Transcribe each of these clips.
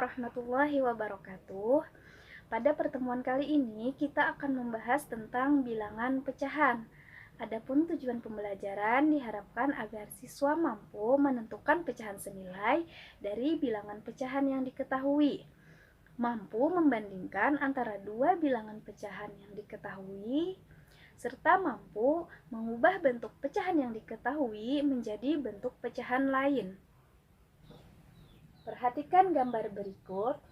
warahmatullahi wabarakatuh. Pada pertemuan kali ini kita akan membahas tentang bilangan pecahan. Adapun tujuan pembelajaran diharapkan agar siswa mampu menentukan pecahan senilai dari bilangan pecahan yang diketahui, mampu membandingkan antara dua bilangan pecahan yang diketahui, serta mampu mengubah bentuk pecahan yang diketahui menjadi bentuk pecahan lain. Perhatikan gambar berikut.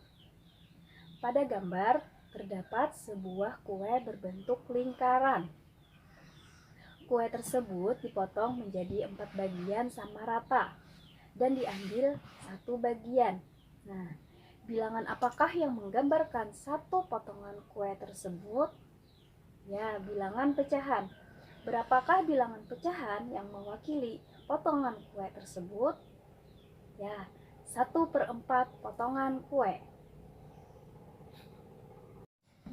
Pada gambar terdapat sebuah kue berbentuk lingkaran. Kue tersebut dipotong menjadi 4 bagian sama rata dan diambil satu bagian. Nah, bilangan apakah yang menggambarkan satu potongan kue tersebut? Ya, bilangan pecahan. Berapakah bilangan pecahan yang mewakili potongan kue tersebut? Ya, 1/4 potongan kue.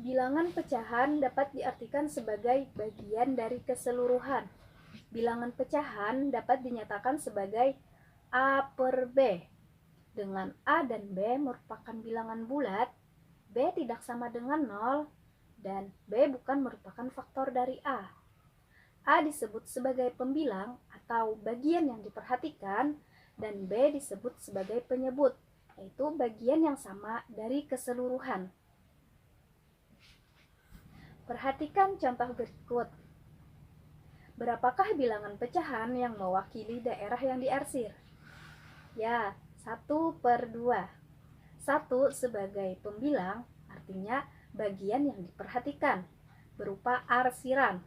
Bilangan pecahan dapat diartikan sebagai bagian dari keseluruhan. Bilangan pecahan dapat dinyatakan sebagai A per B. Dengan A dan B merupakan bilangan bulat, B tidak sama dengan 0, dan B bukan merupakan faktor dari A. A disebut sebagai pembilang atau bagian yang diperhatikan, dan B disebut sebagai penyebut, yaitu bagian yang sama dari keseluruhan. Perhatikan contoh berikut. Berapakah bilangan pecahan yang mewakili daerah yang diarsir? Ya, 1/2. 1 sebagai pembilang, artinya bagian yang diperhatikan, berupa arsiran.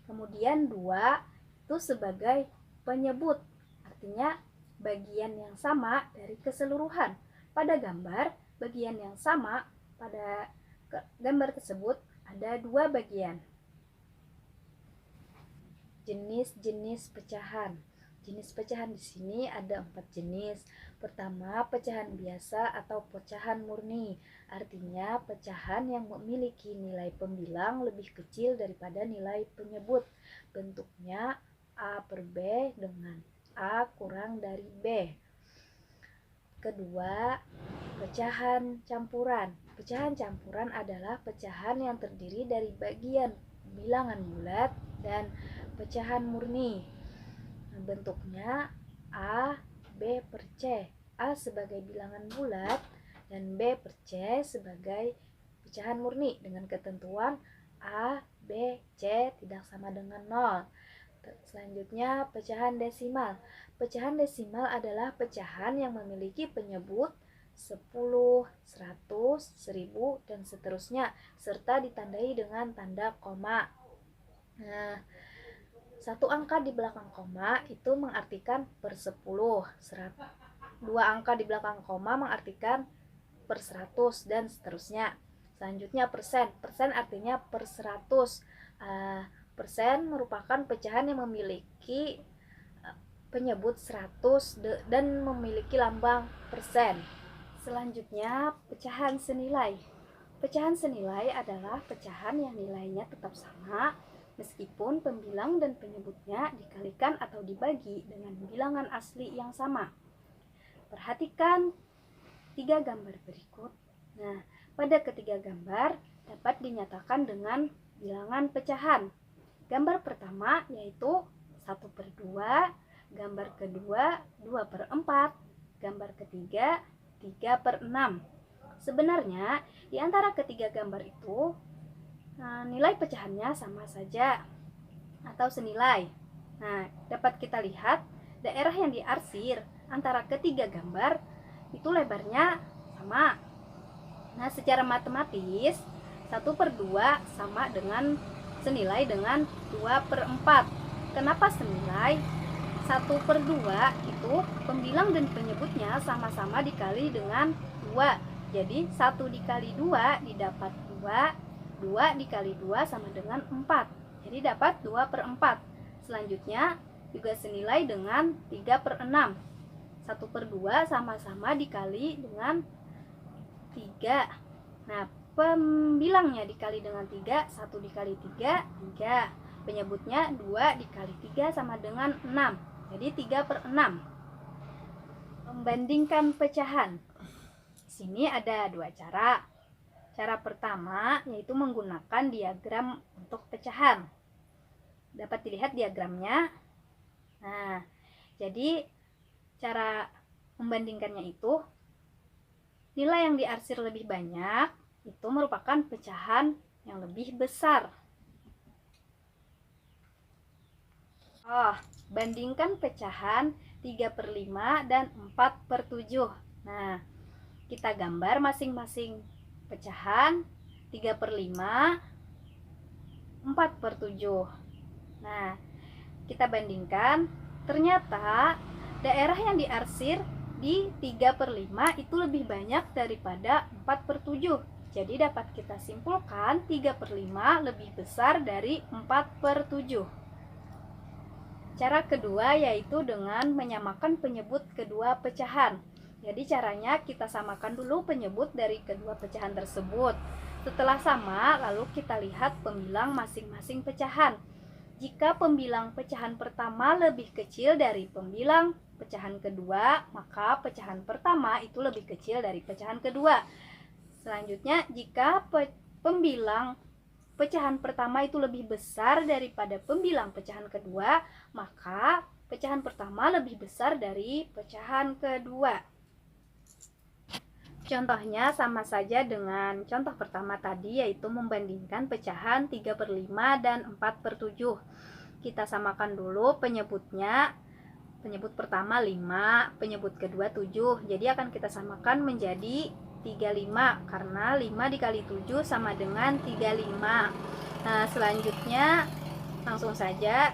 Kemudian 2 itu sebagai penyebut, artinya bagian yang sama dari keseluruhan. Pada gambar, bagian yang sama pada gambar tersebut ada 2 bagian. Jenis-jenis pecahan. Jenis pecahan di sini ada 4 jenis. Pertama, pecahan biasa atau pecahan murni. Artinya pecahan yang memiliki nilai pembilang lebih kecil daripada nilai penyebut. Bentuknya A per B dengan A kurang dari B. Kedua, pecahan campuran. Pecahan campuran adalah pecahan yang terdiri dari bagian bilangan bulat dan pecahan murni. Bentuknya A, B per C. A sebagai bilangan bulat dan B per C sebagai pecahan murni dengan ketentuan A, B, C tidak sama dengan 0. Selanjutnya, pecahan desimal. Pecahan desimal adalah pecahan yang memiliki penyebut 10, 100, 1000, dan seterusnya, serta ditandai dengan tanda koma. Nah, satu angka di belakang koma itu mengartikan per 10, 2 angka di belakang koma mengartikan per 100, dan seterusnya. Selanjutnya persen. Persen artinya per 100. Persen merupakan pecahan yang memiliki penyebut 100 dan memiliki lambang persen. Selanjutnya, pecahan senilai. Pecahan senilai adalah pecahan yang nilainya tetap sama meskipun pembilang dan penyebutnya dikalikan atau dibagi dengan bilangan asli yang sama. Perhatikan 3 gambar berikut. Nah, pada ketiga gambar dapat dinyatakan dengan bilangan pecahan. Gambar pertama yaitu 1/2, gambar kedua 2/4, gambar ketiga 3/6. Sebenarnya di antara ketiga gambar itu nilai pecahannya sama saja atau senilai. Nah, dapat kita lihat daerah yang diarsir antara ketiga gambar itu lebarnya sama. Nah, secara matematis 1/2 sama dengan senilai dengan 2/4. Kenapa senilai? 1/2 itu pembilang dan penyebutnya sama-sama dikali dengan 2. Jadi 1 dikali 2 didapat 2, 2 dikali 2 sama dengan 4. Jadi dapat 2/4. Selanjutnya juga senilai dengan 3/6. 1/2 sama-sama dikali dengan 3. Nah, pembilangnya dikali dengan 3, 1 dikali 3, 3. Penyebutnya 2 dikali 3 sama dengan 6. Jadi 3/6. Membandingkan pecahan. sini ada dua cara. Cara pertama yaitu menggunakan diagram untuk pecahan. Dapat dilihat diagramnya. Nah, jadi cara membandingkannya itu nilai yang diarsir lebih banyak itu merupakan pecahan yang lebih besar. Bandingkan pecahan 3/5 dan 4/7. Nah, kita gambar masing-masing pecahan 3/5, 4/7. Nah, kita bandingkan, ternyata daerah yang diarsir di 3/5 itu lebih banyak daripada 4/7. Jadi dapat kita simpulkan 3/5 lebih besar dari 4/7. Cara kedua yaitu dengan menyamakan penyebut kedua pecahan. Jadi caranya kita samakan dulu penyebut dari kedua pecahan tersebut. Setelah sama, lalu kita lihat pembilang masing-masing pecahan. Jika pembilang pecahan pertama lebih kecil dari pembilang pecahan kedua, maka pecahan pertama itu lebih kecil dari pecahan kedua. Selanjutnya, jika pembilang pecahan pertama itu lebih besar daripada pembilang pecahan kedua, maka pecahan pertama lebih besar dari pecahan kedua. Contohnya sama saja dengan contoh pertama tadi, yaitu membandingkan pecahan 3/5 dan 4/7. Kita samakan dulu penyebutnya. Penyebut pertama 5, penyebut kedua 7. Jadi akan kita samakan menjadi 35, karena 5 dikali 7 sama dengan 35. Nah, selanjutnya langsung saja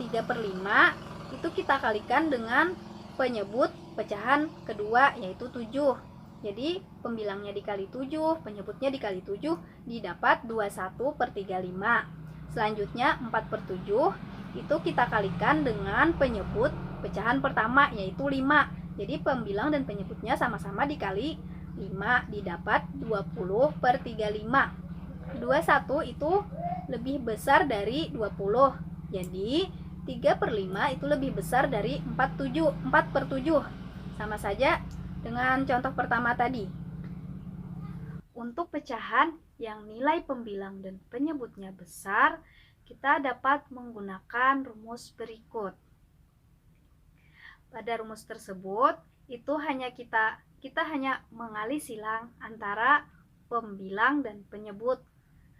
3/5 itu kita kalikan dengan penyebut pecahan kedua, yaitu 7. Jadi pembilangnya dikali 7, penyebutnya dikali 7, didapat 21/35. Selanjutnya 4/7 itu kita kalikan dengan penyebut pecahan pertama, yaitu 5. Jadi pembilang dan penyebutnya sama-sama dikali 5, didapat 20/35. 21 itu lebih besar dari 20. Jadi 3/5 itu lebih besar dari 4/7. Sama saja dengan contoh pertama tadi. Untuk pecahan yang nilai pembilang dan penyebutnya besar, kita dapat menggunakan rumus berikut. Pada rumus tersebut, itu hanya kita hanya mengalih silang antara pembilang dan penyebut.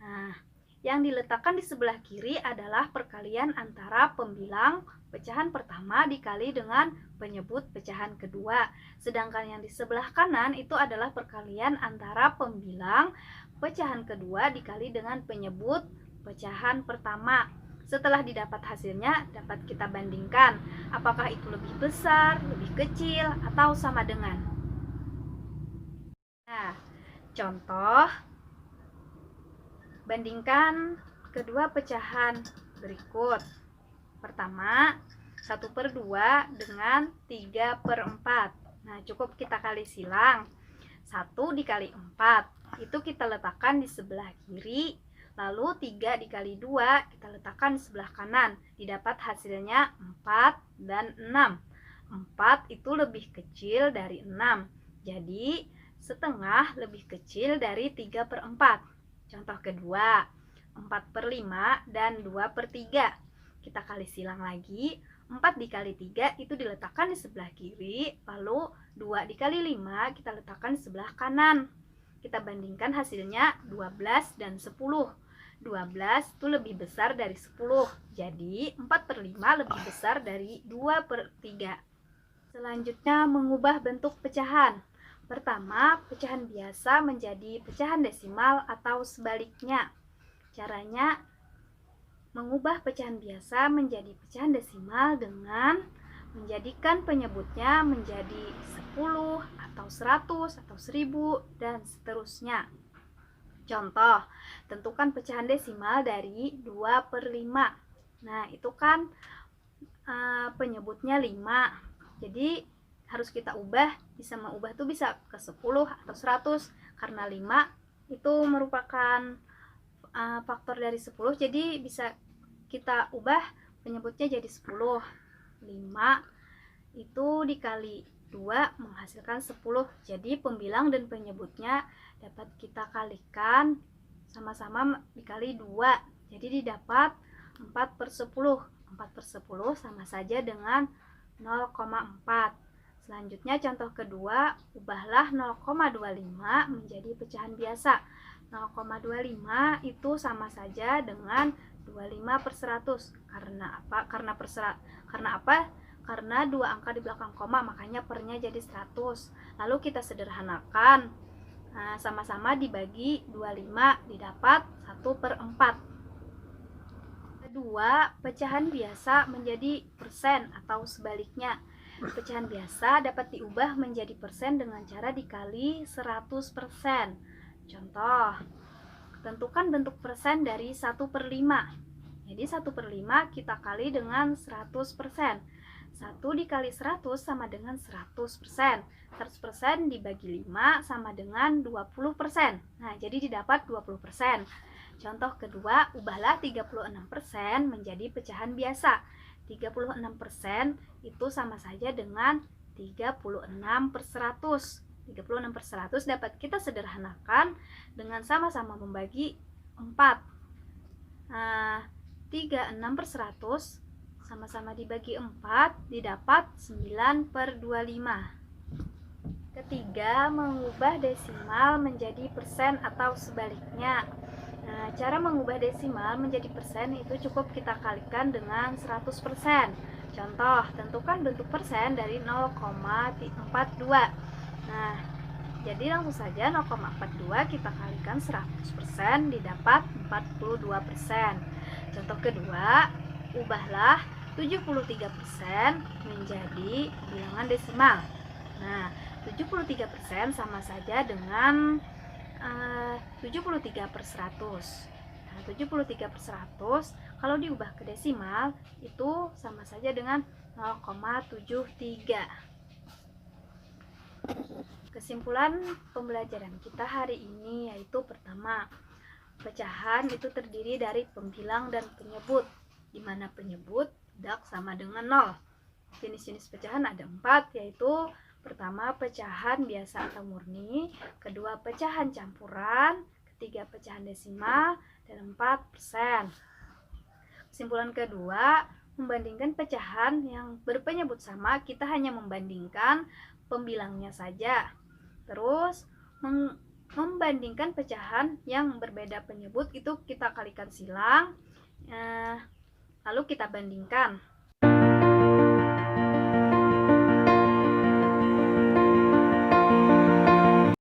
Nah, yang diletakkan di sebelah kiri adalah perkalian antara pembilang pecahan pertama dikali dengan penyebut pecahan kedua. Sedangkan yang di sebelah kanan itu adalah perkalian antara pembilang pecahan kedua dikali dengan penyebut pecahan pertama. Setelah didapat hasilnya, dapat kita bandingkan apakah itu lebih besar, lebih kecil, atau sama dengan. Nah, contoh, bandingkan kedua pecahan berikut. Pertama, 1/2 dengan 3/4. Nah, cukup kita kali silang. 1 dikali 4, itu kita letakkan di sebelah kiri. Lalu 3 dikali 2 kita letakkan di sebelah kanan. Didapat hasilnya 4 dan 6. 4 itu lebih kecil dari 6. Jadi, setengah lebih kecil dari 3/4. Contoh kedua, 4/5 dan 2/3. Kita kali silang lagi. 4 dikali 3 itu diletakkan di sebelah kiri. Lalu 2 dikali 5 kita letakkan di sebelah kanan. Kita bandingkan hasilnya 12 dan 10. 12 itu lebih besar dari 10. Jadi 4/5 lebih besar dari 2/3. Selanjutnya, mengubah bentuk pecahan. Pertama, pecahan biasa menjadi pecahan desimal atau sebaliknya. Caranya mengubah pecahan biasa menjadi pecahan desimal dengan menjadikan penyebutnya menjadi 10 atau 100 atau 1000 dan seterusnya. Contoh, tentukan pecahan desimal dari 2/5. Nah, itu kan penyebutnya 5. Jadi harus kita ubah, bisa mengubah tuh bisa ke 10 atau 100, karena 5 itu merupakan faktor dari 10, jadi bisa kita ubah penyebutnya jadi 10. 5 itu dikali 2 menghasilkan 10. Jadi pembilang dan penyebutnya dapat kita kalikan, sama-sama dikali 2. Jadi didapat 4/10. 4/10 sama saja dengan 0,4. Selanjutnya contoh kedua, ubahlah 0,25 menjadi pecahan biasa. 0,25 itu sama saja dengan 25/100. Karena apa? Karena dua angka di belakang koma, makanya pernya jadi 100. Lalu kita sederhanakan, sama-sama dibagi 25, didapat 1/4. Kedua, pecahan biasa menjadi persen atau sebaliknya. Pecahan biasa dapat diubah menjadi persen dengan cara dikali 100%. Contoh, tentukan bentuk persen dari 1/5. Jadi 1/5 kita kali dengan 100%. 1 dikali 100 sama dengan 100%. 100% dibagi 5 sama dengan 20%. Nah, jadi didapat 20%. Contoh kedua, ubahlah 36% menjadi pecahan biasa. 36% itu sama saja dengan 36/100. 36/100 dapat kita sederhanakan dengan sama-sama membagi 4. 36/100 sama-sama dibagi 4 didapat 9/25. Ketiga, mengubah desimal menjadi persen atau sebaliknya. Cara mengubah desimal menjadi persen itu cukup kita kalikan dengan 100%. Contoh, tentukan bentuk persen dari 0,42. Nah, jadi langsung saja 0,42 kita kalikan 100% didapat 42%. Contoh kedua, ubahlah 73% menjadi bilangan desimal. Nah, 73% sama saja dengan 73/100. Nah, 73/100 kalau diubah ke desimal itu sama saja dengan 0,73. Kesimpulan pembelajaran kita hari ini yaitu pertama, pecahan itu terdiri dari pembilang dan penyebut, di mana penyebut tidak sama dengan 0. Jenis-jenis pecahan ada 4, yaitu pertama, pecahan biasa atau murni, kedua, pecahan campuran, ketiga, pecahan desimal, dan 4 persen. Kesimpulan kedua, membandingkan pecahan yang berpenyebut sama, kita hanya membandingkan pembilangnya saja. Terus, membandingkan pecahan yang berbeda penyebut, itu kita kalikan silang, lalu kita bandingkan.